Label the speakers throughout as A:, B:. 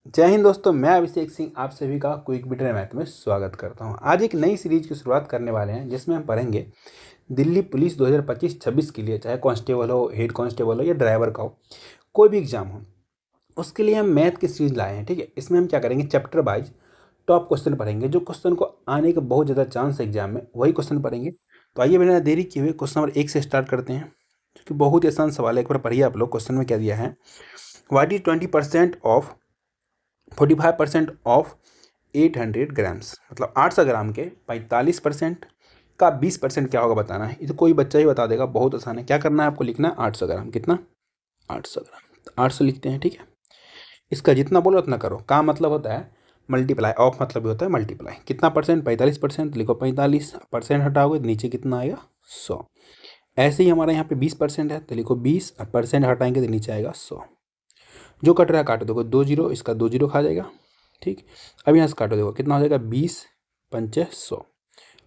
A: जय हिंद दोस्तों, मैं अभिषेक सिंह आप सभी का क्विक बिटनर मैथ में स्वागत करता हूं। आज एक नई सीरीज की शुरुआत करने वाले हैं जिसमें हम पढ़ेंगे दिल्ली पुलिस 2025-26 के लिए, चाहे कांस्टेबल हो, हेड कांस्टेबल हो या ड्राइवर का हो, कोई भी एग्जाम हो, उसके लिए हम मैथ की सीरीज लाए हैं। ठीक है, इसमें हम क्या करेंगे, चैप्टर वाइज टॉप क्वेश्चन पढ़ेंगे, जो क्वेश्चन को आने का बहुत ज़्यादा चांस है एग्जाम में, वही क्वेश्चन पढ़ेंगे। तो आइए बिना देरी किए हुए क्वेश्चन नंबर 1 से स्टार्ट करते हैं, क्योंकि बहुत ही आसान सवाल है। एक बार पढ़िए आप लोग। क्वेश्चन में क्या दिया है, what is 20% of 45% of 800 grams, मतलब 800 ग्राम के 45% का 20% क्या होगा बताना है। ये तो कोई बच्चा ही बता देगा, बहुत आसान है। क्या करना है आपको, लिखना है 800 ग्राम। कितना? 800 ग्राम। तो 800 लिखते हैं। ठीक है, इसका जितना बोलो उतना करो। का मतलब होता है मल्टीप्लाई, ऑफ मतलब भी होता है मल्टीप्लाई। कितना परसेंट? 45%, लिखो 45। परसेंट हटाओगे तो नीचे कितना आएगा? 100। ऐसे ही हमारे यहाँ पे 20% है तो लिखो 20, और परसेंट हटाएंगे तो नीचे आएगा 100। जो कट रहा है काटो, देखो 2 जीरो, इसका 2 जीरो खा जाएगा। ठीक, अब यहाँ से काटो, देखो कितना हो जाएगा, 20 पंचे 100।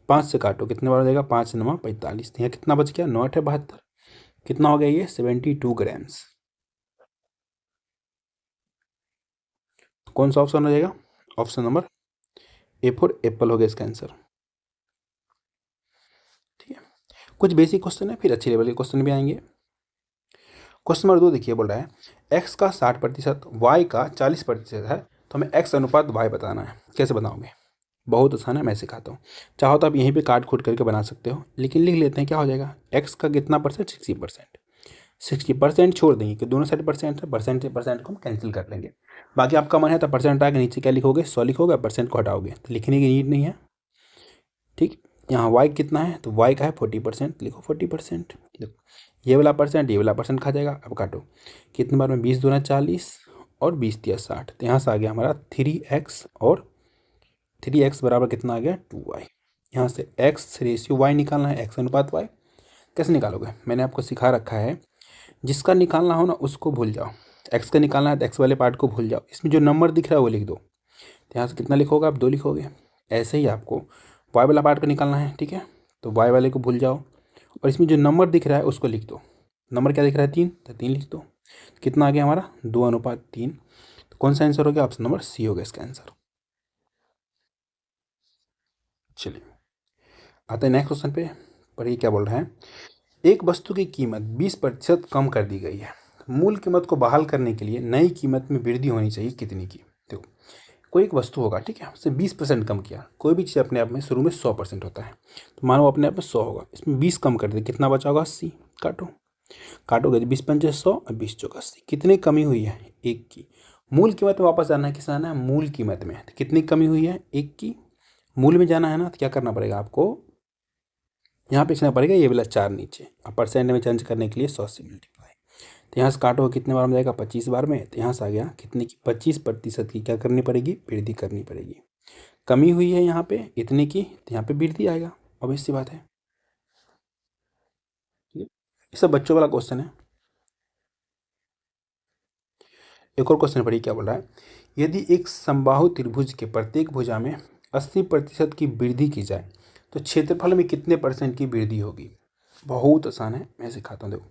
A: 5 से काटो, कितने बार हो जाएगा, 5 9 45। यहाँ कितना बच गया, 9 8 72। कितना हो गया ये, 72 ग्राम्स। कौन सा ऑप्शन हो जाएगा? Option number A for Apple हो गया इसका आंसर। ठीक है, कुछ बेसिक क्वेश्चन है, फिर अच्छे लेवल के क्वेश्चन भी आएंगे। क्वेश्चन नंबर 2 देखिए, बोल रहा है एक्स का 60%, वाई का 40% है, तो हमें एक्स अनुपात वाई बताना है। कैसे बनाओगे? बहुत आसान है, मैं सिखाता हूँ। चाहो तो आप यहीं पे काट खूट करके बना सकते हो, लेकिन लिख लेते हैं। क्या हो जाएगा, एक्स का कितना परसेंट, 60%। 60% छोड़ देंगे कि दोनों साइड परसेंट है, परसेंट से परसेंट को हम कैंसिल कर लेंगे। बाकी आपका मन है तो परसेंट आगे नीचे क्या लिखोगे, 100 लिखोगे, परसेंट को हटाओगे, तो लिखने की नीड नहीं है। ठीक, यहाँ वाई कितना है, तो वाई का है 40%, लिखो 40%। देखो ये वाला परसेंट, ये वाला परसेंट खा जाएगा। अब काटो, कितने बार में, 20 दूना 40 और 20 दिया 60। तो यहाँ से आ गया हमारा 3x, और 3x बराबर कितना आ गया, 2y। यहाँ से x रेशियो y निकालना है, x अनुपात y। कैसे निकालोगे, मैंने आपको सिखा रखा है। जिसका निकालना हो ना उसको भूल जाओ। x का निकालना है तो x वाले पार्ट को भूल जाओ, इसमें जो नंबर दिख रहा है वो लिख दो। तो यहाँ से कितना लिखोगे आप, 2 लिखोगे। ऐसे ही आपको y वाला पार्ट को निकालना है। ठीक है, तो y वाले को भूल जाओ, और इसमें जो नंबर दिख रहा है उसको लिख दो। नंबर क्या दिख रहा है, 3, तो 3 लिख दो। कितना आ गया हमारा, 2:3। तो कौन सा आंसर हो गया, ऑप्शन नंबर सी हो गया इसका आंसर। चलिए आते हैं नेक्स्ट क्वेश्चन पे। पढ़िए क्या बोल रहे हैं, एक वस्तु की कीमत 20% कम कर दी गई है। मूल कीमत को बहाल करने के लिए नई कीमत में वृद्धि होनी चाहिए कितनी की। देखो कोई एक वस्तु होगा, ठीक है, उससे 20% कम किया। कोई भी चीज़ अपने आप में शुरू में 100% होता है, तो मानो अपने आप में 100 होगा, इसमें 20 कम कर दे, कितना बचा होगा, 80। काटो, काटोगे तो 20 पंचे 100 और 20 चौका 80। कितनी कमी हुई है, एक की। मूल कीमत में वापस आना है, किस आना है, मूल कीमत में। तो कितनी कमी हुई है, एक की। मूल में जाना है ना, तो क्या करना पड़ेगा आपको, यहाँ पे लिखना पड़ेगा ये वाला 4 नीचे, और परसेंट में चेंज करने के लिए 100 से मल्टीप्लाई। तो यहाँ से काटो, कितने बार में जाएगा, 25 बार में। तो यहाँ से आ गया कितने की, 25% की क्या करनी पड़ेगी, वृद्धि करनी पड़ेगी। कमी हुई है यहाँ पे इतने की, तो यहाँ पे वृद्धि आएगा, ऑब्वियस सी बात है। ठीक है, ये सब बच्चों वाला क्वेश्चन है। एक और क्वेश्चन पढ़िए क्या बोल रहा है, यदि एक समबाहु त्रिभुज के प्रत्येक भुजा में 80% की वृद्धि की जाए तो क्षेत्रफल में कितने परसेंट की वृद्धि होगी। बहुत आसान है, मैं सिखाता हूँ। देखो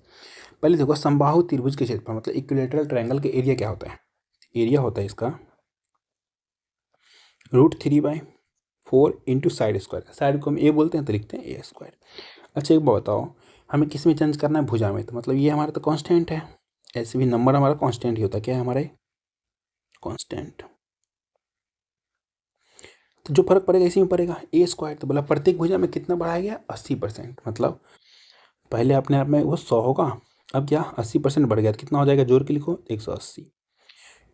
A: पहले देखो, समबाहु त्रिभुज के क्षेत्रफल मतलब इक्विलेटरल ट्रायंगल के एरिया क्या होता है। एरिया होता है इसका √3/4 इंटू साइड स्क्वायर। साइड को हम ए बोलते हैं तो लिखते हैं ए स्क्वायर। अच्छा एक बात बताओ, हमें किस में चेंज करना है, भुजा में। तो मतलब ये हमारा तो कांस्टेंट है, ऐसे भी नंबर हमारा कांस्टेंट ही होता है। क्या है हमारे, कांस्टेंट। तो जो फर्क पड़ेगा इसी में पड़ेगा, ए स्क्वायर। तो बोला प्रत्येक भुजा में कितना बढ़ाया गया, 80%। मतलब पहले अपने आप में वो 100 होगा, अब क्या 80% बढ़ गया, तो कितना हो जाएगा, जोड़ के लिखो 180।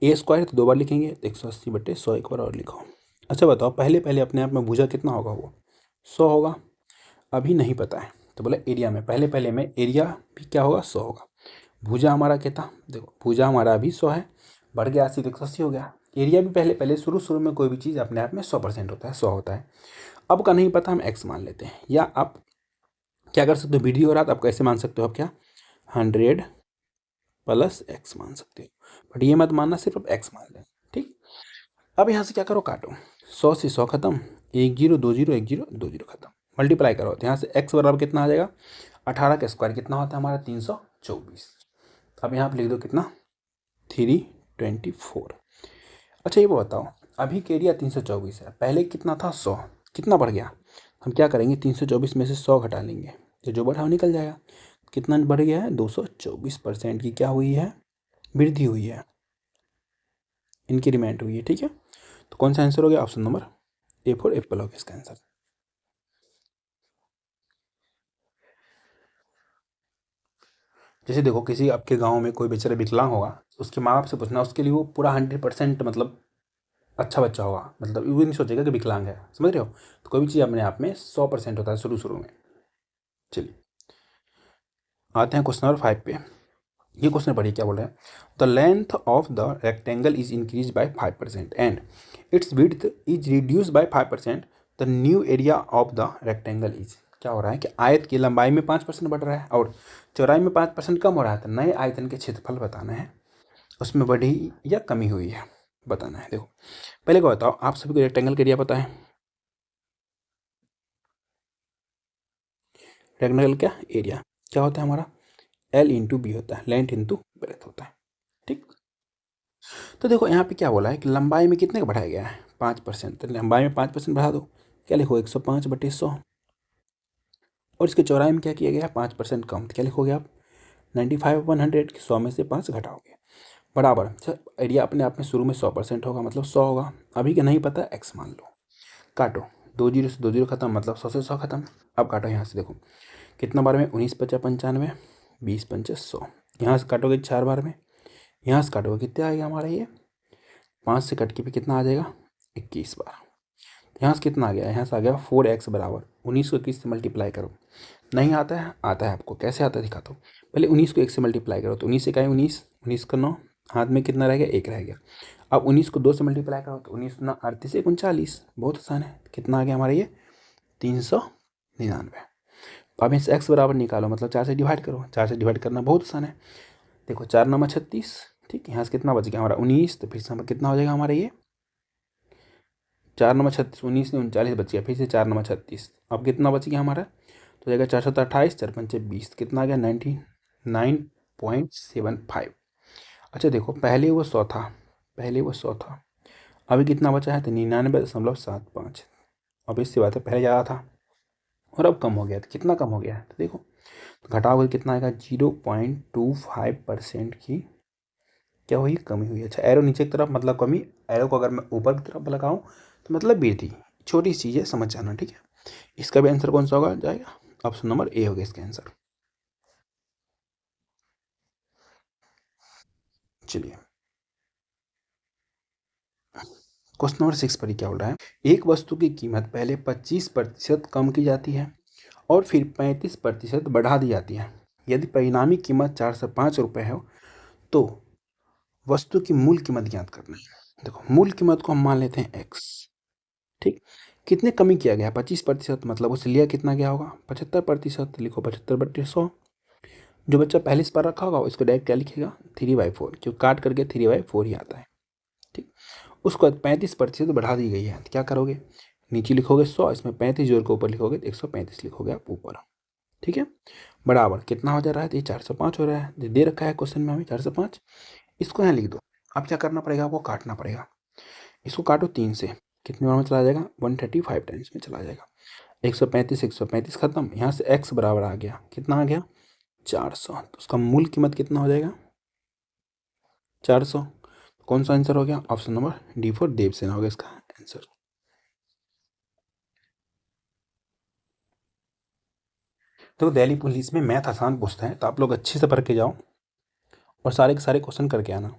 A: ए स्क्वायर तो 2 बार लिखेंगे, तो 180/100 एक बार और लिखो। अच्छा बताओ, पहले पहले अपने आप में भुजा कितना होगा, वो 100 होगा। अभी नहीं पता है, तो बोला एरिया में, पहले पहले में एरिया भी क्या होगा, 100 होगा। भुजा हमारा क्या था, देखो भुजा हमारा अभी 100 है, बढ़ गया 80 तो 180 हो गया। एरिया भी पहले पहले शुरू शुरू में कोई भी चीज़ अपने आप में 100% होता है, 100 होता है। अब का नहीं पता, हम एक्स मान लेते हैं। या आप क्या कर सकते हो, वीडियो हो रहा तो आप कैसे मान सकते हो, आप क्या 100 + x मान सकते हो, बट ये मत मानना सिर्फ एक्स मान लें। ठीक, अब यहाँ से क्या करो, काटो, 100 से 100 खत्म, 1 0 2 0 1 0 2 0 खत्म। मल्टीप्लाई करो, तो यहाँ से x बराबर कितना आ जाएगा, 18 का स्क्वायर कितना होता है हमारा, 324। अब यहाँ पे लिख दो कितना, 324। अच्छा ये बताओ, अभी का एरिया 324 है, पहले कितना था 100, कितना बढ़ गया? हम क्या करेंगे, 324 में से 100 घटा लेंगे तो जो बढ़ा वो निकल जाएगा। कितना बढ़ गया है? 224% की क्या हुई है, वृद्धि हुई है, इंक्रीमेंट हुई है। ठीक है, तो कौन सा आंसर हो गया? Option number A for Apple हो गया इसका आंसर। जैसे देखो, किसी आपके गांव में कोई बेचारा विकलांग होगा, उसके माँ बाप से पूछना, उसके लिए वो पूरा 100% मतलब अच्छा बच्चा होगा, मतलब वो नहीं सोचेगा कि विकलांग है, समझ रहे हो? तो कोई भी चीज़ अपने आप में 100% होता है शुरू शुरू में। चलिए आते हैं क्वेश्चन नंबर 5 पे। ये क्वेश्चन पढ़िए क्या बोल रहे हैं। The length of the rectangle is increase by 5% and it's width is reduce by 5%, the new area of the rectangle is. क्या हो रहा है कि आयत की लंबाई में 5% बढ़ रहा है और चौड़ाई में 5% कम हो रहा है। तो नए आयतन के क्षेत्रफल बताना है, उसमें बढ़ी या कमी हुई है बताना है। देखो पहले को बताओ, आप सभी को रेक्टेंगल का एरिया पता है? रेक्टेंगल क्या एरिया क्या होता है हमारा? एल इंटू बी होता है, लेंथ इंटू ब्रेथ होता है। ठीक, तो देखो यहाँ पे क्या बोला है कि लंबाई में कितने का बढ़ाया गया है? 5%। तो लंबाई में 5% बढ़ा दो, क्या लिखो? 105/100। और इसके चौड़ाई में क्या किया गया है? 5% कम। तो क्या लिखोगे आप? 95/100। 100 में से 5 घटाओगे, बराबर। अच्छा, एरिया अपने आप में शुरू में 100% होगा, मतलब 100 होगा। अभी का नहीं पता, एक्स मान लो। काटो, 2 जीरो से 2 जीरो खत्म, मतलब 100 से 100 खत्म। अब काटो यहाँ से, देखो कितना बार में? 19×5 = 95, 20×5 = 100। यहाँ से काटोगे 4 बार में, यहाँ से काटोगे कितना आएगा हमारा ये? 5 से कट के भी कितना आ जाएगा? 21 बार। यहाँ से कितना आ गया? यहाँ से आ गया 4x बराबर 19 को 21 से मल्टीप्लाई करो। नहीं आता है? आता है आपको, कैसे आता है दिखाता हूँ। पहले 19 को 1 से मल्टीप्लाई करो, तो 19 से 19, 19 का 9, हाथ में कितना रह गया? 1 रह गया। अब 19 को 2 से मल्टीप्लाई करो, तो 19 9 38 से 39, बहुत आसान है। कितना आ गया हमारा ये? 399। अब इस x बराबर निकालो, मतलब 4 से डिवाइड करो। 4 से डिवाइड करना बहुत आसान है। देखो 4 9 36। ठीक, यहाँ से कितना बच गया हमारा? 19। तो फिर से कितना हो जाएगा हमारा ये? 4 9 36, 19 ने 39 बच गया, फिर से 4 9 36। अब कितना बच गया हमारा? तो जाएगा 428, 4×5 = 20। कितना आ गया? 99.75। अच्छा देखो, पहले वो 100 था, पहले वो 100 था, अभी कितना बचा है? तो 99.75। अब इससे बात है, पहले ज़्यादा था और अब कम हो गया। तो कितना कम हो गया है? तो देखो, तो घटाओगे कितना आएगा? 0.25% की क्या हुई? कमी हुई। अच्छा, एरो नीचे की तरफ मतलब कमी, एरो को अगर मैं ऊपर की तरफ लगाऊं तो मतलब वृद्धि। छोटी सी चीज़ है, समझ जाना। ठीक है, इसका भी आंसर कौन सा होगा? जाएगा ऑप्शन नंबर ए होगा इसका आंसर। चलिए क्वेश्चन नंबर 6 पर ही क्या बोल रहा है। एक वस्तु की कीमत पहले 25% कम की जाती है और फिर 35% बढ़ा दी जाती है। यदि परिणामी कीमत 405 रुपये हो तो वस्तु की मूल कीमत ज्ञात करना है। देखो मूल कीमत को हम मान लेते हैं एक्स। ठीक, कितने कमी किया गया? 25%, मतलब उससे लिया कितना गया होगा? 75%। लिखो 75/100। जो बच्चा पहले से पर रखा होगा इसको डायरेक्ट क्या लिखेगा? 3/4, क्यों काट करके 3/4 ही आता है। ठीक, उसको 35% बढ़ा दी गई है, तो क्या करोगे? नीचे लिखोगे 100, इसमें 35 जोड़ के ऊपर लिखोगे तो 135 लिखोगे आप ऊपर। ठीक है, बराबर कितना हो जा रहा है? तो ये 405 हो रहा है, दे रखा है क्वेश्चन में हमें 405। इसको यहाँ लिख दो। अब क्या करना पड़ेगा? आपको काटना पड़ेगा। इसको काटो 3 से, कितने बार में चला जाएगा? 135 टाइम्स में चला जाएगा। 135, 135 खत्म। यहाँ से x बराबर आ गया, कितना आ गया? 400। तो उसका मूल कीमत कितना हो जाएगा? 400। कौन सा आंसर हो गया? Option number D for Devsena होगा इसका आंसर। तो दिल्ली पुलिस में मैथ आसान पूछता है, तो आप लोग अच्छे से पढ़ के जाओ और सारे के सारे क्वेश्चन करके आना।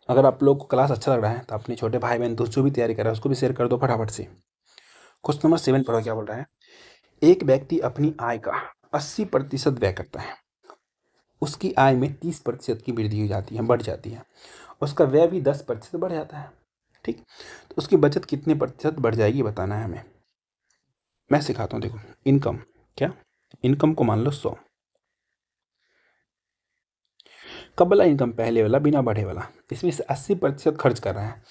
A: अगर आप लोग को क्लास अच्छा लग रहा है तो अपने छोटे भाई बहन दोस्त जो भी तैयारी कर रहा है उसको भी शेयर कर दो फटाफट से। क्वेश्चन नंबर 7 पर क्या बोल रहा है। एक व्यक्ति अपनी आय का 80% व्यय करता है, उसकी आय में 30% की वृद्धि हो जाती है, बढ़ जाती है। उसका व्यय भी 10% बढ़ जाता है। ठीक, तो उसकी बचत कितने प्रतिशत बढ़ जाएगी बताना है हमें। मैं सिखाता हूँ। देखो इनकम, क्या इनकम को मान लो 100। कब वाला इनकम? पहले वाला, बिना बढ़े वाला। इसमें से 80% खर्च कर रहा है,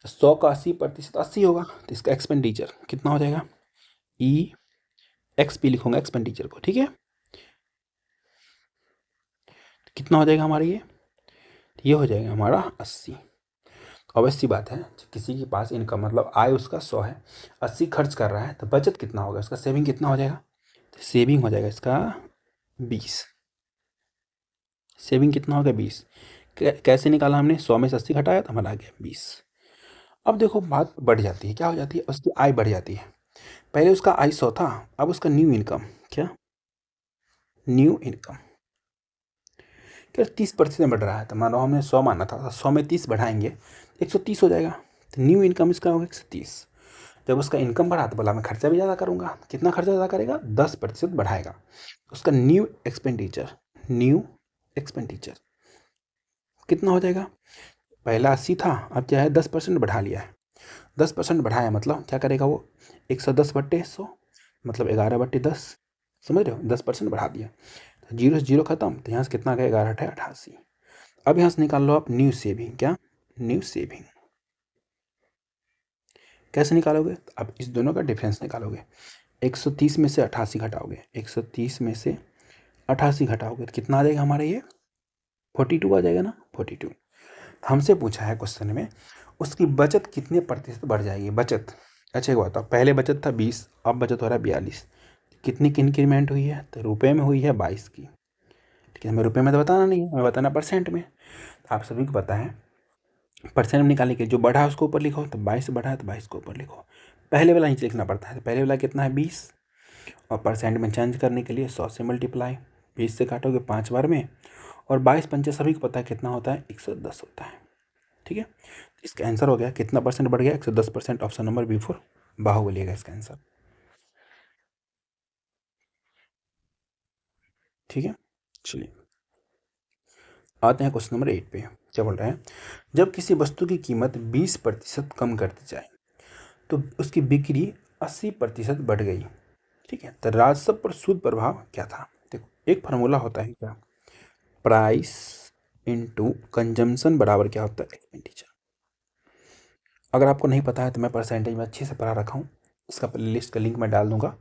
A: तो 100 का 80% 80 होगा। तो इसका एक्सपेंडिचर कितना हो जाएगा? ई एक्स पी लिखूंगा एक्सपेंडिचर को। ठीक है, तो कितना हो जाएगा हमारा ये? तो ये हो जाएगा हमारा 80। ऑब्वियस सी बात है, किसी के पास इनकम मतलब आय उसका 100 है, 80 खर्च कर रहा है, तो बचत कितना होगा उसका, सेविंग कितना हो जाएगा, तो सेविंग हो जाएगा इसका 20। सेविंग कितना हो गया 20। कैसे निकाला हमने, 100 में से 80 घटाया तो हमारा आ गया 20। अब देखो बात बढ़ जाती है, क्या हो जाती है, उसकी आय बढ़ जाती है। पहले उसका आय 100 था, अब उसका न्यू इनकम क्या, न्यू इनकम क्या 30% बढ़ रहा है। तो मानो हमने 100 माना था, 100 में 30 बढ़ाएंगे 130 हो जाएगा। तो न्यू इनकम इसका होगा 130। जब उसका इनकम बढ़ा तो बोला मैं खर्चा भी ज़्यादा करूँगा, कितना खर्चा ज़्यादा करेगा, 10% बढ़ाएगा। उसका न्यू एक्सपेंडिचर, न्यू एक्सपेंडिचर कितना हो जाएगा, पहला 80 था, अब क्या है 10% बढ़ा लिया है। 10% बढ़ाया मतलब क्या करेगा वो, 110/100 मतलब 11/10, समझ रहे हो, 10% बढ़ा दिया। तो जीरो से जीरो खत्म, तो यहाँ से कितना गया, 11/88। अब यहाँ से निकाल लो आप न्यू सेविंग, क्या, न्यू सेविंग कैसे निकालोगे, तो आप इस दोनों का डिफरेंस निकालोगे। 130 में से 88 घटाओगे, 130 में से 88 घटाओगे तो कितना आ जाएगा हमारा ये, 42 आ जाएगा ना, 42। हमसे पूछा है क्वेश्चन में उसकी बचत कितने प्रतिशत बढ़ जाएगी, बचत। अच्छा एक बताओ, पहले बचत था 20, अब बचत हो रहा है 42, कितनी की इंक्रीमेंट हुई है, तो रुपए में हुई है 22 की। ठीक है, हमें रुपए में तो बताना नहीं है, हमें बताना परसेंट में। तो आप सभी को पता है परसेंट में निकालने के, जो बढ़ा है उसको ऊपर लिखो, तो 22 बढ़ा है तो 22 को ऊपर लिखो। पहले वाला नीचे लिखना पड़ता है, तो पहले वाला कितना है 20, और परसेंट में चेंज करने के लिए 100 से मल्टीप्लाई, 20 से काटोगे 5 बार में, और 22×5 सभी को पता है कितना होता है, 110 होता है। ठीक है, इसका आंसर हो गया कितना परसेंट बढ़ गया, 110%। ऑप्शन नंबर B4 बाहुबली का इसका आंसर। ठीक है, चलिए आते हैं क्वेश्चन नंबर 8 पे। क्या बोल रहे हैं, जब किसी वस्तु की कीमत 20% कम कर दी जाए तो उसकी बिक्री 80% बढ़ गई। ठीक है, तो राजस्व पर सूद प्रभाव क्या था। देखो एक फार्मूला होता है क्या, प्राइस इनटू कंजम्पशन बराबर क्या होता है, एक्सपेंडिचर। अगर आपको नहीं पता है तो मैं परसेंटेज में अच्छे से पढ़ा रखा हूँ, इसका प्लेलिस्ट का लिंक मैं डाल दूंगा,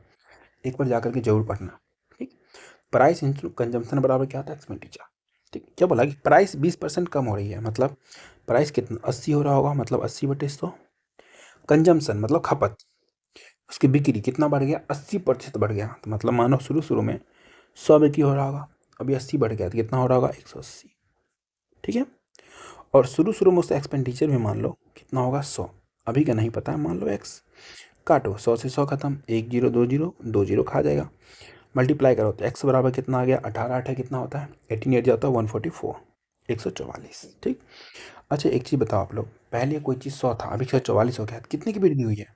A: एक बार जाकर के जरूर पढ़ना। ठीक, प्राइस इंटू कंजम्पशन बराबर क्या होता है, एक्सपेंडिचर। ठीक, क्या बोला कि प्राइस 20% कम हो रही है, मतलब प्राइस कितना 80 हो रहा होगा, मतलब 80/100। कंजम्पशन मतलब खपत, उसकी बिक्री कितना बढ़ गया, 80% बढ़ गया। तो मतलब मानो शुरू शुरू में 100 बिक्री हो रहा होगा, अभी 80 बढ़ गया तो कितना हो रहा होगा, 180। ठीक है, और शुरू शुरू में उसका एक्सपेंडिचर भी मान लो कितना होगा, 100। अभी का नहीं पता है, मान लो x, काटो 100 से 100 खत्म, 1 जीरो 2 जीरो 2 जीरो खा जाएगा, मल्टीप्लाई करो तो x बराबर कितना आ गया, 18 8 कितना होता है, 18 8 जाता है 144, 144। ठीक, अच्छा एक चीज़ बताओ आप लोग, पहले कोई चीज़ 100 था, अभी 144 हो गया, तो कितने की वृद्धि हुई है।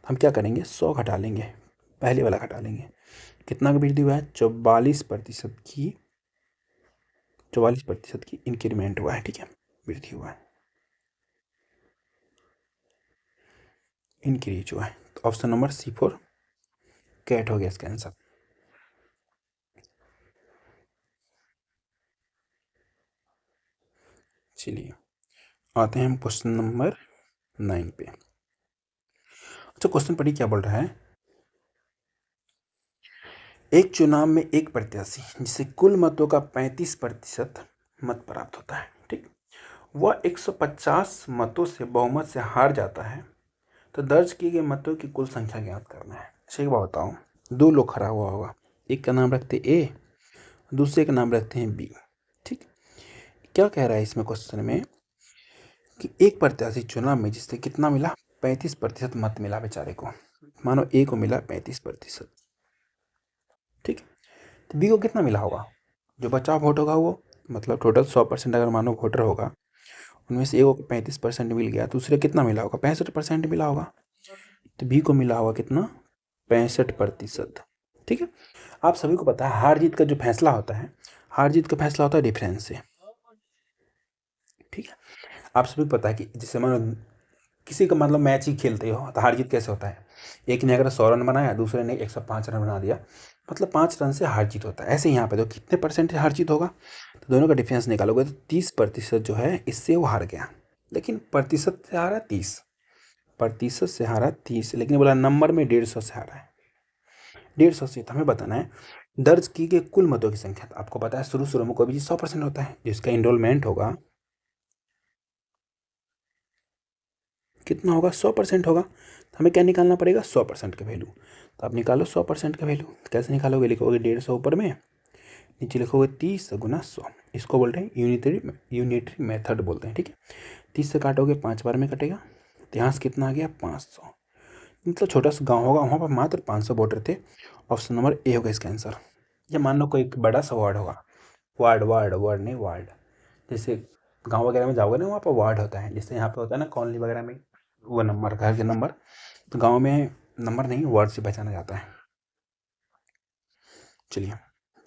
A: हम क्या करेंगे, 100 घटा लेंगे, पहले वाला घटा लेंगे, कितना की वृद्धि हुआ है, 44% की इंक्रीमेंट हुआ है। ठीक है, वृद्धि हुआ है, इंक्रीज हुआ है। तो ऑप्शन नंबर C4 कैट हो गया इसका आंसर। चलिए आते हैं हम क्वेश्चन नंबर 9 पे। अच्छा क्वेश्चन पढ़िए क्या बोल रहा है, एक चुनाव में एक प्रत्याशी जिसे कुल मतों का 35% मत प्राप्त होता है, ठीक, वह 150 मतों से बहुमत से हार जाता है, तो दर्ज किए गए मतों की कुल संख्या ज्ञात करना है। अच्छा एक बात बताओ, दो लोग खड़ा हुआ होगा, एक का नाम रखते A, दूसरे का नाम रखते हैं B। ठीक, क्या कह रहा है इसमें क्वेश्चन में कि एक प्रत्याशी चुनाव में जिससे कितना मिला, 35% मत मिला बेचारे को, मानो A को मिला 35%। ठीक, तो B को कितना मिला होगा, जो बचा वोट होगा वो, मतलब टोटल 100% अगर मानो वोटर होगा, उनमें से A को 35% मिल गया, दूसरे कितना मिला होगा, 65% मिला होगा, तो B को मिला होगा कितना, 65%। ठीक है, आप सभी को पता है हार जीत का जो फैसला होता है, हार जीत का फैसला होता है डिफरेंस से। ठीक है, आप सभी को पता है कि जैसे मानो किसी का मतलब मैच ही खेलते हो तो हार जीत कैसे होता है, एक ने अगर 100 रन बनाया, दूसरे ने 105 रन बना दिया, मतलब 5 रन से हार जीत होता है। ऐसे यहाँ पे तो कितने परसेंट हार जीत होगा, तो दोनों का डिफरेंस निकालोगे तो 30% जो है इससे वो हार गया, लेकिन प्रतिशत से हारा 30, प्रतिशत से हारा 30, लेकिन बोला नंबर में 150 से हारा है, 150 से। तो हमें बताना है दर्ज की गई कुल मतों की संख्या। तो आपको पता है शुरू शुरू में कोई भी 100% होता है, जिसका इनरोलमेंट होगा कितना होगा, 100% होगा। तो हमें क्या निकालना पड़ेगा, 100% का वैल्यू। तो आप निकालो 100% का वैल्यू। कैसे निकालोगे, लिखोगे 150 ऊपर में, नीचे लिखोगे 30 गुना 100। इसको बोलते हैं यूनिटरी मेथड बोलते हैं, ठीक है। 30 से काटोगे 5 बार में कटेगा, तो यहाँ से कितना आ गया 500। मतलब छोटा सा गांव होगा, वहाँ पर मात्र 500 वोटर थे। ऑप्शन नंबर ए होगा इसका आंसर। या मान लो कोई एक बड़ा सा वार्ड होगा, वार्ड नहीं वार्ड, जैसे गांव वगैरह में जाओगे ना, वहाँ पर वार्ड होता है, जैसे यहाँ पे होता है ना कॉलोनी वगैरह में, वो नंबर, घर के नंबर। तो गांव में नंबर नहीं, वार्ड से पहचाना जाता है। चलिए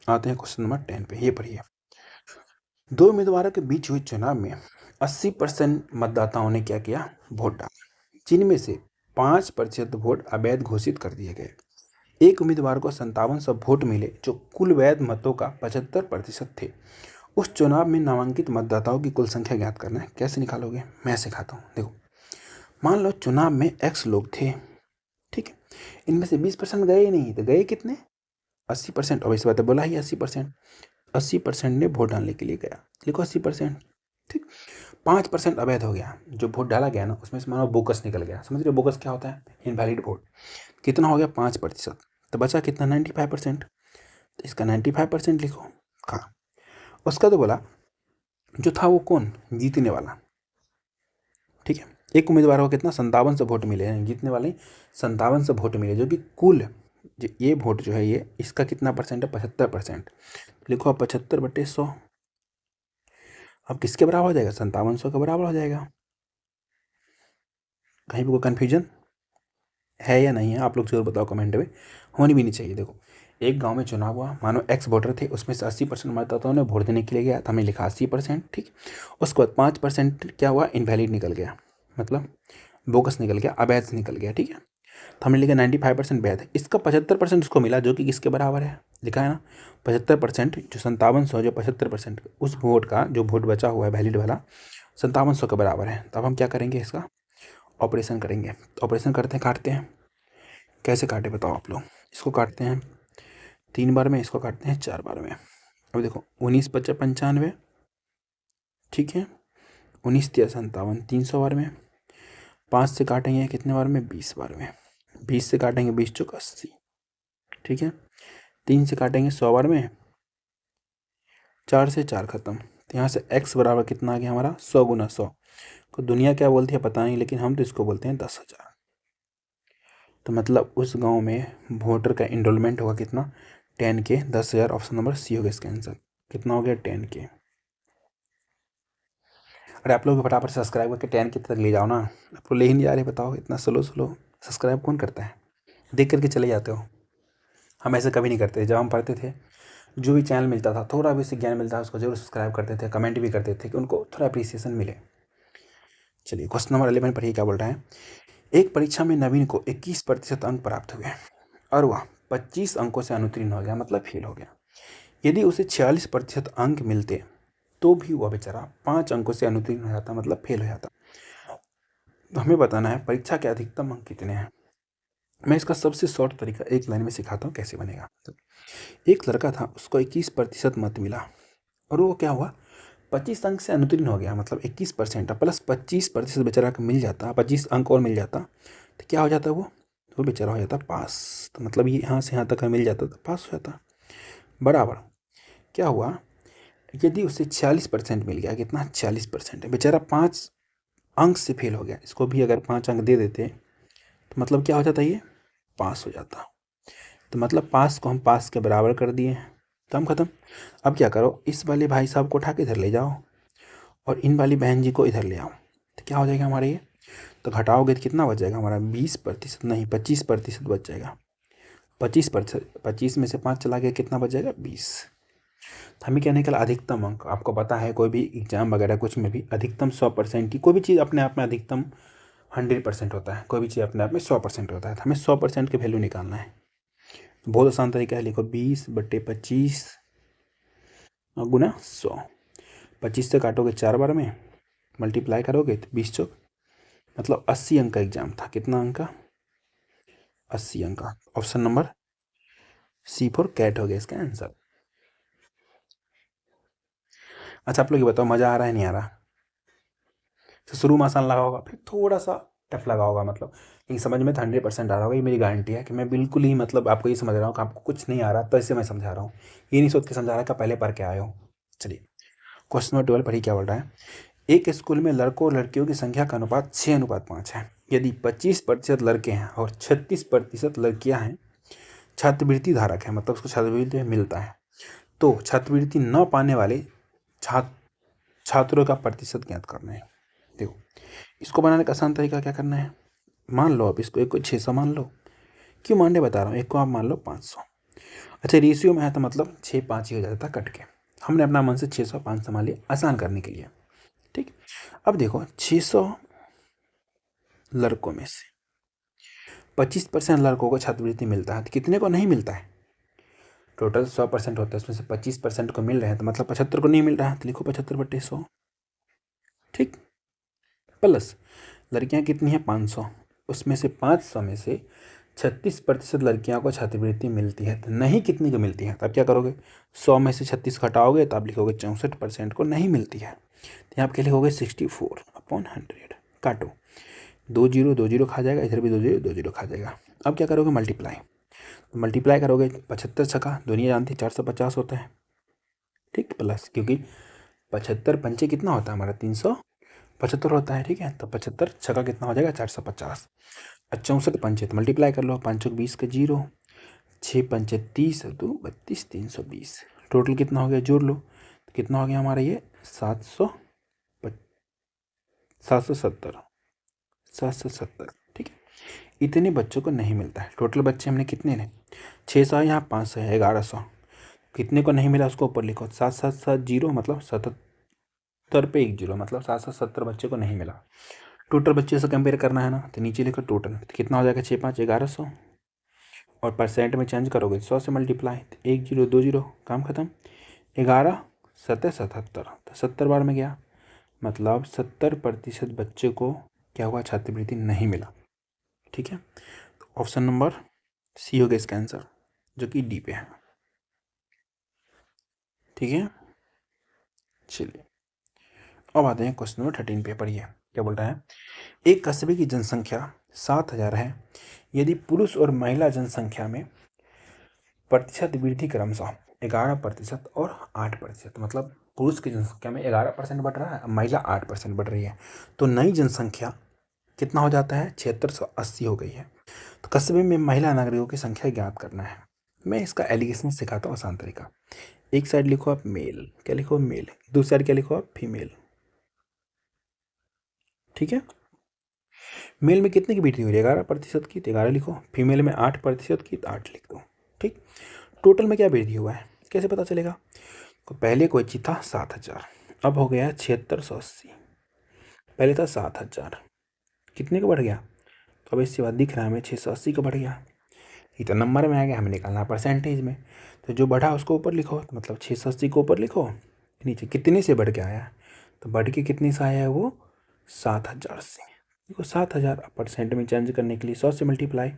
A: आते हैं क्वेश्चन नंबर 10 पे। ये पढ़िए, दो उम्मीदवारों के बीच हुए चुनाव में 80% मतदाताओं ने क्या किया, वोट डाला, जिनमें से 5% वोट अवैध घोषित कर दिए गए। एक उम्मीदवार को 5700 वोट मिले, जो कुल वैध मतों का 75% थे। उस चुनाव में नामांकित मतदाताओं की कुल संख्या ज्ञात करना है। कैसे निकालोगे, मैं सिखाता हूँ। देखो, मान लो चुनाव में x लोग थे, ठीक है, इनमें से 20% गए ही नहीं, तो गए कितने, 80%। और इस बात बोला ही 80%, 80% ने वोट डालने के लिए गया, लिखो 80%, ठीक। 5% अवैध हो गया, जो वोट डाला गया ना उसमें से मानो बोगस निकल गया। समझ रहे हो बोगस क्या होता है, इनवैलिड वोट। कितना हो गया 5%, तो बचा कितना 95%। तो इसका 95% लिखो। हाँ, उसका तो बोला जो था वो कौन, जीतने वाला, ठीक है। एक उम्मीदवार को कितना 5700 वोट मिले हैं, जीतने वाले 5700 वोट मिले, जो कि कुल ये वोट जो है ये इसका कितना परसेंट है, 75%। लिखो आप 75/100। अब किसके बराबर हो जाएगा, 5700 के बराबर हो जाएगा। कहीं भी कोई कन्फ्यूजन है या नहीं है, आप लोग जरूर बताओ कमेंट में, होनी भी नहीं चाहिए। देखो, एक गांव में चुनाव हुआ, मानो एक्स वोटर थे, उसमें से 80% मतदाताओं ने वोट देने के लिए गया, तो हमने लिखा 80%, ठीक। उसके बाद 5% क्या हुआ, इनवैलिड निकल गया, मतलब बोगस निकल गया, अवैध निकल गया, ठीक है। तो हमने लिखा 95% वैध है। इसका 75% उसको मिला, जो कि किसके बराबर है, लिखा है ना 75%, जो 5700 जो 75% उस वोट का जो वोट बचा हुआ है वैलिड वाला 5700 के बराबर है। तो अब हम क्या करेंगे, इसका ऑपरेशन करेंगे। तो ऑपरेशन करते हैं, काटते हैं। कैसे काटे बताओ आप लोग, इसको काटते हैं 3 बार में, इसको काटते हैं 4 बार में। अब देखो 19 × 5 = 95, ठीक है। 19 × 3 = 57, 300 बार में। 5 से काटेंगे कितने बार में, 20 बार में। 20 से काटेंगे 20 × 4 = 80, ठीक है। 3 से काटेंगे 100 बार में। 4 से 4 खत्म। तो यहाँ से x बराबर कितना आ गया हमारा, 100 × 100 को दुनिया क्या बोलती है पता नहीं, लेकिन हम तो इसको बोलते हैं 10,000। तो मतलब उस गांव में वोटर का इनरोलमेंट होगा कितना, 10K, 10,000। ऑप्शन नंबर सी होगा इसका आंसर। कितना हो गया, 10K। अरे आप लोग फटाफट सब्सक्राइब करके 10K तक ले जाओ ना, आपको ले ही नहीं जा रहे, बताओ इतना स्लो सब्सक्राइब कौन करता है, देख करके चले जाते हो। हम ऐसे कभी नहीं करते। जब हम पढ़ते थे, जो भी चैनल मिलता था, थोड़ा भी उससे ज्ञान मिलता था, उसको जरूर सब्सक्राइब करते थे, कमेंट भी करते थे कि उनको थोड़ा अप्रिसिएशन मिले। चलिए क्वेश्चन नंबर 11 पढ़िए, क्या बोल रहा है। एक परीक्षा में नवीन को 21% अंक प्राप्त हुए और वह 25 अंकों से अनुत्तीर्ण हो गया, मतलब फेल हो गया। यदि उसे 46% अंक मिलते तो भी वह बेचारा 5 अंकों से अनुत्तीर्ण हो जाता, मतलब फेल हो जाता। तो हमें बताना है परीक्षा के अधिकतम अंक कितने हैं। मैं इसका सबसे शॉर्ट तरीका एक लाइन में सिखाता हूँ कैसे बनेगा। तो एक लड़का था, उसको 21% मत मिला और वो क्या हुआ, 25 अंक से अनुत्तीर्ण हो गया, मतलब 21% प्लस 25% बेचारा को मिल जाता, 25 अंक और मिल जाता, तो क्या हो जाता वो बेचारा हो जाता पास। तो मतलब ये यहाँ से यहाँ तक मिल जाता तो पास हो जाता। बराबर क्या हुआ, यदि उसे 46% मिल गया, कितना 46%, बेचारा 5 अंक से फेल हो गया, इसको भी अगर 5 अंक दे देते तो मतलब क्या हो जाता, ये पास हो जाता। तो मतलब पास को हम पास के बराबर कर दिए, काम खत्म। अब क्या करो, इस वाले भाई साहब को उठा के इधर ले जाओ और इन वाली बहन जी को इधर ले आओ, तो क्या हो जाएगा हमारे ये, तो घटाओगे तो कितना बच जाएगा हमारा, 20% नहीं 25% बच जाएगा। 25%, 25 में से 5 चला गया, कितना बच जाएगा 20। तो हमें क्या निकला, अधिकतम अंक। आपको पता है कोई भी एग्जाम वगैरह कुछ में भी अधिकतम 100% की, कोई भी चीज़ अपने आप में अधिकतम 100% होता है, कोई भी चीज़ अपने आप में 100% होता है। तो हमें 100% की वैल्यू निकालना है। बहुत आसान तरीका है, लिखो 20/25 गुना 100। 25 से काटोगे 4 बार में, मल्टीप्लाई करोगे तो 20 चौक, मतलब 80 अंक का एग्जाम था। कितना अंक का, 80 अंक का। Option number C for cat हो गया इसका आंसर। अच्छा आप लोग ये बताओ, मज़ा आ रहा है नहीं आ रहा। तो शुरू में आसान लगा होगा, फिर थोड़ा सा टफ लगा होगा मतलब, लेकिन समझ में तो 100% आ रहा होगा। ये मेरी गारंटी है कि मैं बिल्कुल ही मतलब आपको ये समझ रहा हूँ कि आपको कुछ नहीं आ रहा तो इससे मैं समझा रहा हूँ, ये नहीं सोच के समझा रहा कि पहले पढ़ के आए हो। चलिए क्वेश्चन नंबर 12 पढ़िए क्या बोल रहा है। एक स्कूल में लड़कों और लड़कियों की संख्या का अनुपात 6:5 है। यदि 25% लड़के हैं और 36% लड़कियां हैं, छात्रवृत्ति धारक है, मतलब उसको छात्रवृत्ति मिलता है, तो छात्रवृत्ति न पाने वाले छात्रों का प्रतिशत ज्ञात करना है। देखो इसको बनाने का आसान तरीका क्या करना है, मान लो आप इसको, एक को 600 मान लो, क्यों मानने बता रहा हूँ, एक को आप मान लो 500। अच्छा रेशियो में है तो मतलब 6-5 ही हो जाता था कट के, हमने अपना मन से 600-500 मान लिया आसान करने के लिए। ठीक, अब देखो 600 लड़कों में से 25% लड़कों को छात्रवृत्ति मिलता है, तो कितने को नहीं मिलता है, टोटल 100% होता है, उसमें से 25% को मिल रहे हैं, तो मतलब 75 को नहीं मिल रहा है, तो लिखो 75/100। ठीक, प्लस लड़कियां कितनी हैं 500, उसमें से 500 में से 36% लड़कियों को छात्रवृत्ति मिलती है, तो नहीं कितनी को मिलती है, तब क्या करोगे, 100 में से 36 घटाओगे तो आप लिखोगे 64% को नहीं मिलती है, तो यहाँ पे क्या लिखोगे 64/100। काटो, 2 जीरो 2 जीरो खा जाएगा, इधर भी 2 जीरो 2 जीरो खा जाएगा। अब क्या करोगे मल्टीप्लाई, तो मल्टीप्लाई करोगे 75 छका दुनिया जानती है 450 होता है। ठीक, प्लस क्योंकि 75 पंचे कितना होता है हमारा 375 होता है। ठीक है, तो 75 छका कितना हो जाएगा 450, 64 पंचे तो मल्टीप्लाई कर लो, 5 20 का 0, 6 पंचे 30, 2 32, 320, टोटल कितना हो गया जोड़ लो, तो कितना हो गया हमारा ये 770। ठीक है, इतने बच्चों को नहीं मिलता है। टोटल बच्चे हमने कितने ने 600 है, यहाँ 500 है, 1100, कितने को नहीं मिला उसको ऊपर लिखो, 7 मतलब 77 पे 1 जीरो, मतलब 770 बच्चे को नहीं मिला। टोटल बच्चे से कंपेयर करना है ना, तो नीचे लिखो टोटल, तो कितना हो जाएगा 6 5 1100, और परसेंट में चेंज करोगे 100 से मल्टीप्लाई, तो 1 जीरो 2 जीरो काम खत्म, 11 7 77, तो 70 बार में गया, मतलब 70% बच्चे को क्या हुआ छात्रवृत्ति नहीं मिला। ठीक है, तो ऑप्शन नंबर सी हो गया इसका आंसर, जो कि डी पे है। ठीक है, चलिए अब आते हैं क्वेश्चन नंबर 13 पे, पढ़िए क्या बोल रहा है। एक कस्बे की जनसंख्या 7,000 है, यदि पुरुष और महिला जनसंख्या में प्रतिशत वृद्धि क्रमशः 11% और 8%, मतलब पुरुष की जनसंख्या में 11% बढ़ रहा है, महिला 8% बढ़ रही है, तो नई जनसंख्या कितना हो जाता है 7680 हो गई है। तो कस्बे में महिला नागरिकों की संख्या ज्ञात करना है। मैं इसका एलिगेशन सिखाता हूँ आसान तरीका। एक साइड लिखो आप मेल, क्या लिखो मेल, दूसरी साइड क्या लिखो आप फीमेल। ठीक है, मेल में कितने की वृद्धि हो रही है 11% की, तो 11 लिखो, फीमेल में 8% की, तो 8 लिख दो। ठीक, टोटल में क्या वृद्धि हुआ है कैसे पता चलेगा, तो पहले कोई चीज था 7,000, अब हो गया 7680, पहले था 7,000, कितने का बढ़ गया, तो अब इससे बाद दिख रहा है हमें 680 का बढ़ गया, ये तो नंबर में आ गया, हमें निकालना परसेंटेज में, तो जो बढ़ा उसको ऊपर लिखो, तो मतलब 680 को ऊपर लिखो, नीचे कितने से बढ़ के आया, तो बढ़ के कितने से आया है वो 7,000 से। देखो 7,000 परसेंट में चेंज करने के लिए 100 से मल्टीप्लाई,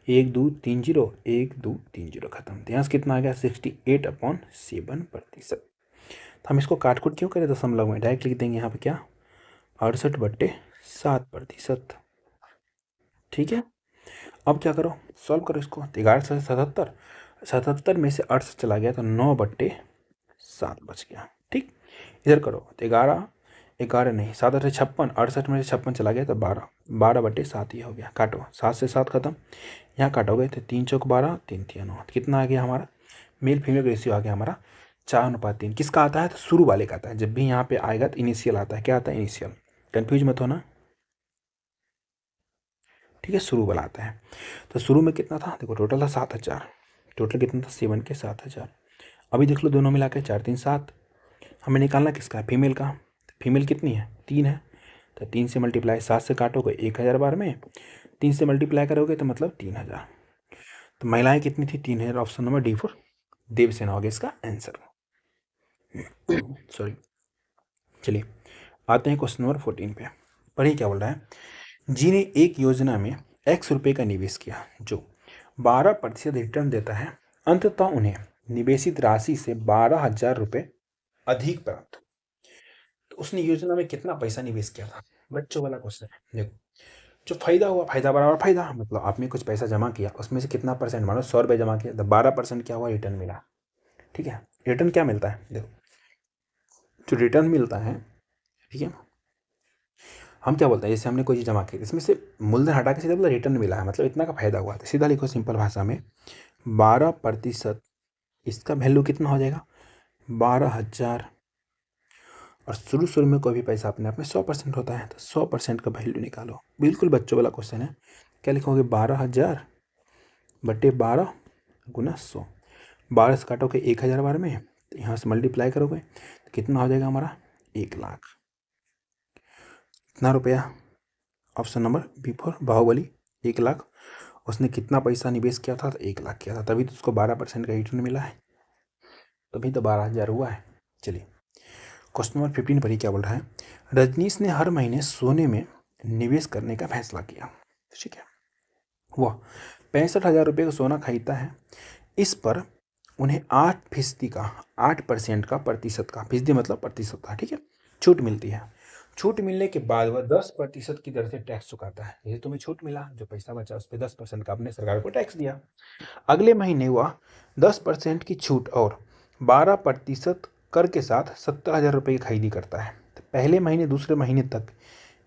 A: 1 2 3 जीरो 1 2 3 जीरो खत्म, तो यहाँ से कितना आ गया 68/7%। तो हम इसको काट कुट क्यों करें दशमलव में, डायरेक्ट लिख देंगे यहाँ पे क्या 68/7%। ठीक है, अब क्या करो सॉल्व करो इसको, 11 से 77, 77 में से 8 से चला गया तो 9/7 बच गया। ठीक, इधर करो तो 11 11 नहीं 7 8 56, 68 में से 56 चला गया तो 12, 12/7 ही हो गया, काटो 7 से 7 खत्म, यहाँ काटोगे तो 3 चौक 12 3 3 9, कितना आ गया हमारा मेल फीमेल रेशियो आ गया हमारा 4:3। किसका आता है, तो शुरू वाले का आता है, जब भी यहाँ पे आएगा तो इनिशियल आता है, क्या आता है इनिशियल, कन्फ्यूज मत होना। ठीक है, शुरू वाला आता है, तो शुरू में कितना था देखो टोटल था 7,000, टोटल कितना था 7 के 7,000, अभी देख लो दोनों मिला के 4 3 7, हमें निकालना किसका है फीमेल का, फीमेल कितनी है 3 है, तो 3 से मल्टीप्लाई 7 से काटोगे 1,000 बार में, 3 से मल्टीप्लाई करोगे तो मतलब 3,000, तो महिलाएं कितनी थी 3,000, ऑप्शन नंबर D4 देवसेना हो गया इसका आंसर। सॉरी, चलिए आते हैं क्वेश्चन नंबर 14 पे, पढ़िए क्या बोल रहा है। जिन्हें एक योजना में x रुपये का निवेश किया जो 12% रिटर्न देता है, अंततः उन्हें निवेशित राशि से 12,000 रुपये अधिक प्राप्त, तो उसने योजना में कितना पैसा निवेश किया था, बच्चों वाला क्वेश्चन है। देखो जो फायदा हुआ, फायदा बराबर फायदा, मतलब आपने कुछ पैसा जमा किया, उसमें से कितना परसेंट, मान लो 100 रुपये जमा किया तो 12% क्या हुआ, रिटर्न मिला। ठीक है, रिटर्न क्या मिलता है, देखो जो रिटर्न मिलता है, ठीक है, हम क्या बोलते हैं, जैसे हमने कोई चीज़ जमा की, इसमें से मूलधन हटा के सीधा बोला रिटर्न मिला है, मतलब इतना का फायदा हुआ। तो सीधा लिखो सिंपल भाषा में, 12%, इसका वैल्यू कितना हो जाएगा, 12,000। और शुरू शुरू में कोई भी पैसा अपने आप में 100% होता है, तो 100% का वैल्यू निकालो। बिल्कुल बच्चों वाला क्वेश्चन है। क्या लिखोगे, 12,000 बटे 12 गुना 100। 12 से काटोगे 1,000 बार में, तो यहाँ से मल्टीप्लाई करोगे तो कितना हो जाएगा हमारा, 1,00,000। कितना रुपया, option number B for Baahubali, 1,00,000। उसने कितना पैसा निवेश किया था, तो 1,00,000 किया था, तभी तो उसको 12% का रिटर्न मिला है, तभी तो 12,000 हुआ है। चलिए क्वेश्चन नंबर 15 पर ही क्या बोल रहा है, रजनीश ने हर महीने सोने में निवेश करने का फैसला किया। ठीक है, वह 65,000 रुपये का सोना खरीदता है। इस पर उन्हें 8% का, 8% का, प्रतिशत का, फीसदी मतलब प्रतिशत का, ठीक है, छूट मिलती है। छूट मिलने के बाद वह 10% की दर से टैक्स चुकाता है। जैसे तुम्हें छूट मिला, जो पैसा बचा उस पर 10% का आपने सरकार को टैक्स दिया। अगले महीने वह 10% की छूट और 12% कर के साथ 70,000 रुपये की खरीदी करता है। तो पहले महीने दूसरे महीने तक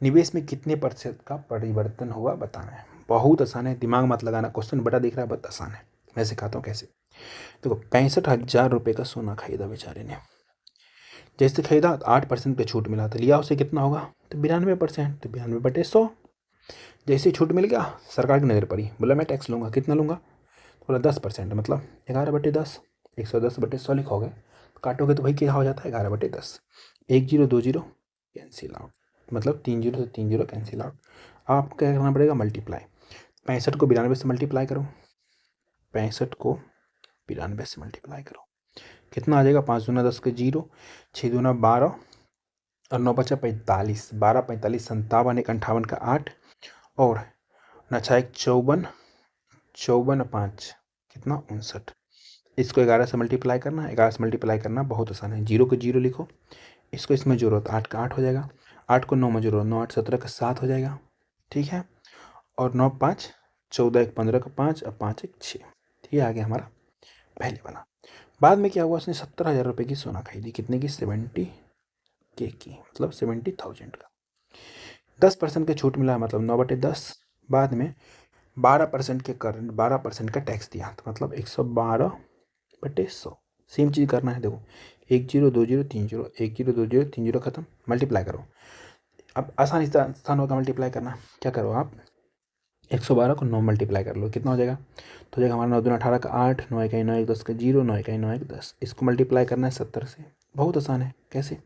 A: निवेश में कितने प्रतिशत का परिवर्तन हुआ बताना है। बहुत आसान है, दिमाग मत लगाना, क्वेश्चन बड़ा दिख रहा है, बहुत आसान है। मैं सिखाता हूँ कैसे। देखो 65,000 रुपये का सोना खरीदा बेचारे ने, जैसे खरीदा तो 8% पे छूट मिला, तो लिया उसे कितना होगा, तो 92%, तो 92/100। जैसे छूट मिल गया, सरकार की नज़र पड़ी, बोला मैं टैक्स लूँगा, कितना लूँगा, बोला 10%, मतलब 11/10। 110/100 लिखोगे, तो काटोगे तो वही क्या हो जाता है, 11/10। 1 0 2 0 कैंसिल आउट, मतलब 3 0 से 3 0 कैंसिल आउट। अब आपको क्या करना पड़ेगा, मल्टीप्लाई। 65 को 92 से मल्टीप्लाई करो, 65 को 92 से मल्टीप्लाई करो, कितना आ जाएगा, 5 दूना 10 के 0, 6 दूना 12 और 9 बचा 45, 12 45 57, 1 58 का 8 और 9 1 54, 54 5 कितना 59। इसको 11 से मल्टीप्लाई करना, 11 से मल्टीप्लाई करना बहुत आसान है। 0 को 0 लिखो, इसको इसमें जोड़ो तो 8 का 8 हो जाएगा, 8 को 9 में जोड़ो, 9 8 17 का 7 हो जाएगा। ठीक है, और 9 5 14, 1 15 का 5 और 5 1 6। ये आ गया हमारा पहले वाला। बाद में क्या हुआ, उसने 70,000 रुपये की सोना खरीदी, कितने की, 70K की, मतलब 70,000 का। 10% का छूट मिला, मतलब 9/10। बाद में 12% के कर 12% का टैक्स दिया, तो मतलब 112/100। सेम चीज़ करना है, देखो 1 0 2 0 3 0, 1 0 2 0 3 0 खत्म, मल्टीप्लाई करो। अब आसान स्थान होगा मल्टीप्लाई करना, क्या करो आप, 112 को 9 मल्टीप्लाई कर लो, कितना हो जाएगा, तो हो जाएगा हमारा 9 दूना 18 का 8, 9 1 9 1 10 का 0, 9 1 9 1 10। इसको मल्टीप्लाई करना है 70 से, बहुत आसान है, कैसे,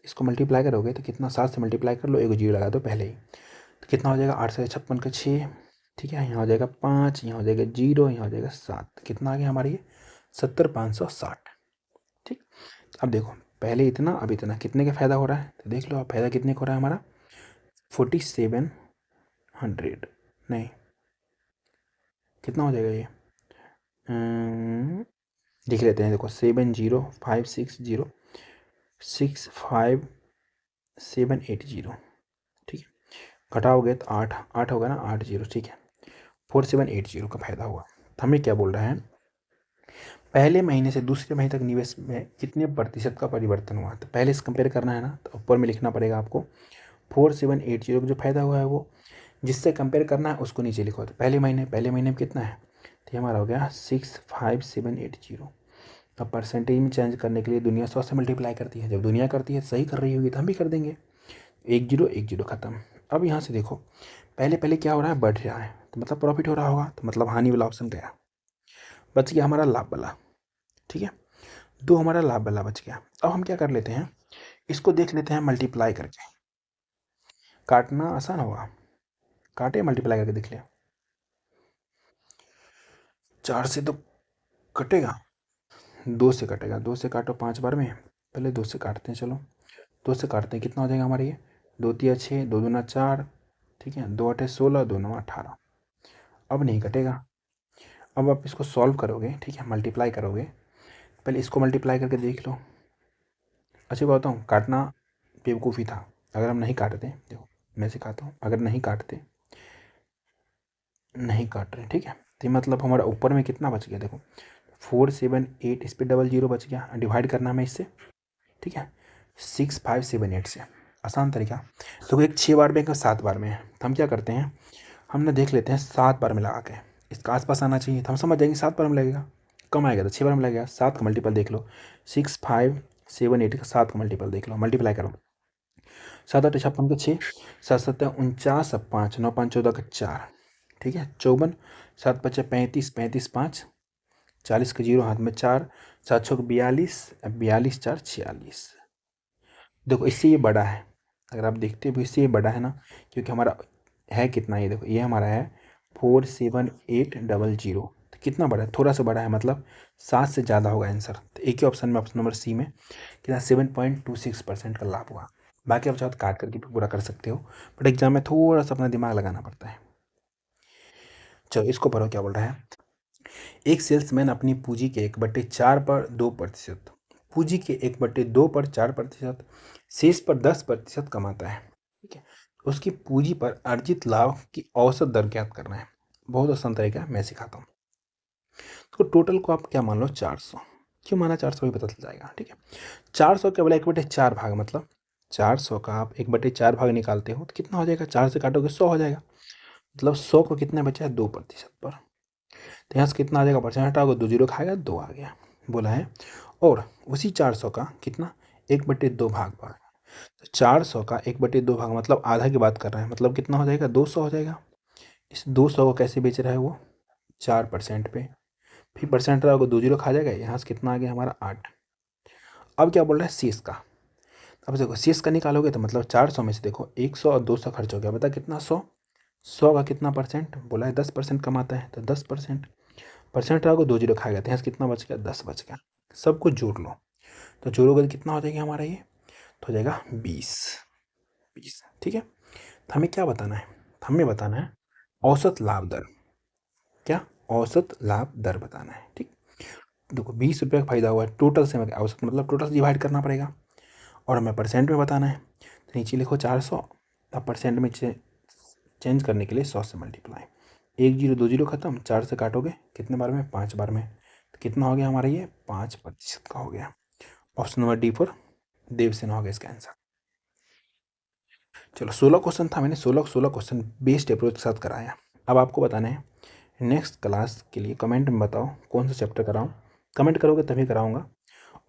A: इसको मल्टीप्लाई करोगे तो कितना, 7 से मल्टीप्लाई कर लो, 1 0 लगा दो पहले ही, तो कितना हो जाएगा, 8 से 56 का 6। ठीक है, यहाँ हो जाएगा 5, यहाँ हो जाएगा 0, यहाँ हो जाएगा 7, कितना आ गया हमारे ये 70,560। ठीक, अब देखो पहले इतना अब इतना, कितने का फ़ायदा हो रहा है, तो देख लो आप फ़ायदा कितने का हो रहा है हमारा, 4700, नहीं कितना हो जाएगा ये, लिख लेते हैं, देखो 70,560,65780। ठीक है, घटाओगे तो 8 8 होगा ना, 80, ठीक है, 4780 का फायदा हुआ। तो हमें क्या बोल रहा है, पहले महीने से दूसरे महीने तक निवेश में कितने प्रतिशत का परिवर्तन हुआ। तो पहले से कंपेयर करना है ना, तो ऊपर में लिखना पड़ेगा आपको 4780 का जो फायदा हुआ है वो, जिससे कंपेयर करना है उसको नीचे लिखो। तो पहले महीने में कितना है, तो ये हमारा हो गया 65780। अब परसेंटेज में चेंज करने के लिए दुनिया 100 से मल्टीप्लाई करती है, जब दुनिया करती है सही कर रही होगी तो हम भी कर देंगे। 1 0 1 0 खत्म। अब यहाँ से देखो पहले पहले क्या हो रहा है, बढ़ रहा है, तो मतलब प्रॉफिट हो रहा होगा, तो मतलब हानि वाला ऑप्शन गया, बच गया हमारा लाभ वाला। ठीक है, 2 हमारा लाभ वाला बच गया। अब हम क्या कर लेते हैं, इसको देख लेते हैं मल्टीप्लाई करके, काटना आसान होगा, काटे मल्टीप्लाई करके देख लिया, 4 से तो कटेगा, 2 से कटेगा, 2 से काटो 5 बार में, पहले 2 से काटते हैं, चलो 2 से काटते हैं, कितना हो जाएगा हमारे ये, 2 3 6, 2 दूना 4, ठीक है, 2 8 16, 2 9 18। अब नहीं कटेगा, अब आप इसको सॉल्व करोगे, ठीक है, मल्टीप्लाई करोगे, पहले इसको मल्टीप्लाई करके देख लो। अच्छा बताता हूँ, काटना बेवकूफ़ी था, अगर हम नहीं काटते, देखो मैं सिखाता हूँ, अगर नहीं काटते नहीं काट रहे, ठीक है। तो मतलब हमारा ऊपर में कितना बच गया, देखो 4 7 8, इस पर डबल जीरो बच गया, डिवाइड करना हमें इससे, ठीक है। 6 5 7 8 से आसान तरीका। तो एक 6 बार में एक 7 बार में है, तो हम क्या करते हैं, हमने देख लेते हैं 7 बार में लगा के इसका आसपास आना चाहिए, तो हम समझ जाएंगे 7 बार में लगेगा। कम आएगा तो 6 बार में लगेगा। 7 का मल्टीपल देख लो, 6 5 7 8 का 7 का मल्टीपल देख लो, मल्टीप्लाई करो। 7 8 56 के 6, 7 7 49, 5 9 5 14 का 4, ठीक है। 54, 7 5 35, 35 5 40 के 0 हाथ में 4, 7 6 42, 42 4 46। देखो इससे ये बड़ा है, अगर आप देखते हो इससे ये बड़ा है ना, क्योंकि हमारा है कितना, ये देखो ये हमारा है 47800, तो कितना बड़ा है, थोड़ा सा बड़ा है, मतलब 7 से ज़्यादा होगा आंसर। तो एक ही ऑप्शन में, ऑप्शन नंबर सी में कितना 7.26% का लाभ हुआ। बाकी आप चाहो तो काट करके भी पूरा कर सकते हो, बट एग्जाम में थोड़ा सा अपना दिमाग लगाना पड़ता है। चलो इसको पढ़ो क्या बोल रहा है। एक सेल्समैन अपनी पूंजी के 1/4 पर 2%, पूंजी के 1/2 पर 4%, शेष पर 10% कमाता है, ठीक है। उसकी पूंजी पर अर्जित लाभ की औसत दर ज्ञात करना है। बहुत आसान तरीका है, मैं सिखाता हूँ। तो टोटल को आप क्या मान लो 400, क्यों माना 400 भी पता चल जाएगा, ठीक है। 400 के बोला 1/4 भाग, मतलब 400 का आप 1/4 भाग निकालते हो तो कितना हो जाएगा, 4 से काटोगे 100 हो जाएगा, मतलब 100 को कितना बचा है 2% पर। तो यहाँ से कितना आ जाएगा, परसेंट हटाओगे 2 जीरो खाएगा 2 आ गया, बोला है। और उसी 400 का कितना 1/2 भाग पर, तो 400 का 1/2 भाग मतलब आधा की बात कर रहे हैं, मतलब कितना हो जाएगा 200 हो जाएगा। इस 200 को कैसे बेच रहा है वो, 4% पे, फिर परसेंट रहा होगा 2 जीरो खा जाएगा, यहाँ से कितना आ गया हमारा 8। अब क्या बोल रहा है शेष का, अब देखो शेष का निकालोगे तो मतलब 400 में से देखो 100 और 200 खर्च हो गया, बता कितना 100, 100 का कितना परसेंट बोला है 10% कमाता है, तो 10%, परसेंट रहा 2 जीरो खाएगा, तो यहाँ से कितना बच गया 10 बच गया। सब कुछ जोड़ लो, तो जोड़ोगे तो कितना हो जाएगा हमारा ये, तो हो जाएगा 20, ठीक है। तो हमें क्या बताना है, हमें बताना है औसत लाभ दर, क्या औसत लाभ दर बताना है, ठीक। देखो 20 रुपये का फायदा हुआ है, टोटल से हमें औसत मतलब टोटल से डिवाइड करना पड़ेगा, और हमें परसेंट में बताना है, तो नीचे लिखो 400, अब परसेंट में चेंज करने के लिए 100 से मल्टीप्लाई, 1 जीरो 2 जीरो खत्म, 4 से काटोगे कितने बार में 5 बार में, तो कितना हो गया हमारा ये 5% का हो गया। Option number D for Devsena हो गया इसका आंसर। चलो 16 क्वेश्चन था, मैंने 16 क्वेश्चन बेस्ड अप्रोच के साथ कराया। अब आपको बताना है नेक्स्ट क्लास के लिए कमेंट में बताओ कौन सा चैप्टर कराऊँ, कमेंट करोगे तभी कराऊंगा।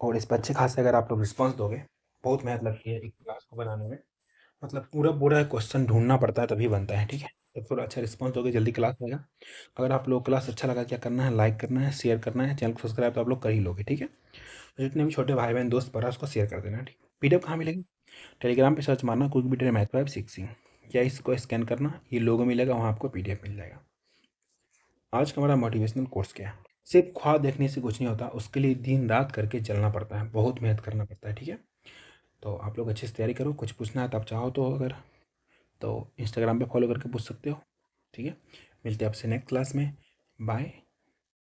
A: और इस पर अच्छे खासे अगर आप लोग रिस्पॉन्स दोगे, बहुत मेहनत लगती है एक क्लास को बनाने में, मतलब पूरा पूरा क्वेश्चन ढूंढना पड़ता है तभी बनता है, ठीक है। तो थोड़ा अच्छा रिस्पॉन्स दोगे जल्दी क्लास होगा। अगर आप लोग क्लास अच्छा लगा, क्या करना है, लाइक करना है, शेयर करना है, चैनल को सब्सक्राइब तो आप लोग कर ही लोगे, ठीक है। तो जितने भी छोटे भाई बहन दोस्त पढ़ा उसको शेयर कर देना, ठीक। पीडीएफ कहाँ मिलेगी, टेलीग्राम पे सर्च मारना क्विक बिट मैथ 5 सिक्सिंग, या इसको स्कैन करना, ये लोगो मिलेगा, वहाँ आपको पीडीएफ मिल जाएगा। आज का हमारा मोटिवेशनल कोर्स क्या है, सिर्फ ख्वाब देखने से कुछ नहीं होता, उसके लिए दिन रात करके चलना पड़ता है, बहुत मेहनत करना पड़ता है, ठीक है। तो आप लोग अच्छे से तैयारी करो, कुछ पूछना है तो आप चाहो तो अगर तो इंस्टाग्राम पे फॉलो करके पूछ सकते हो, ठीक है। मिलते हैं आपसे नेक्स्ट क्लास में, बाय।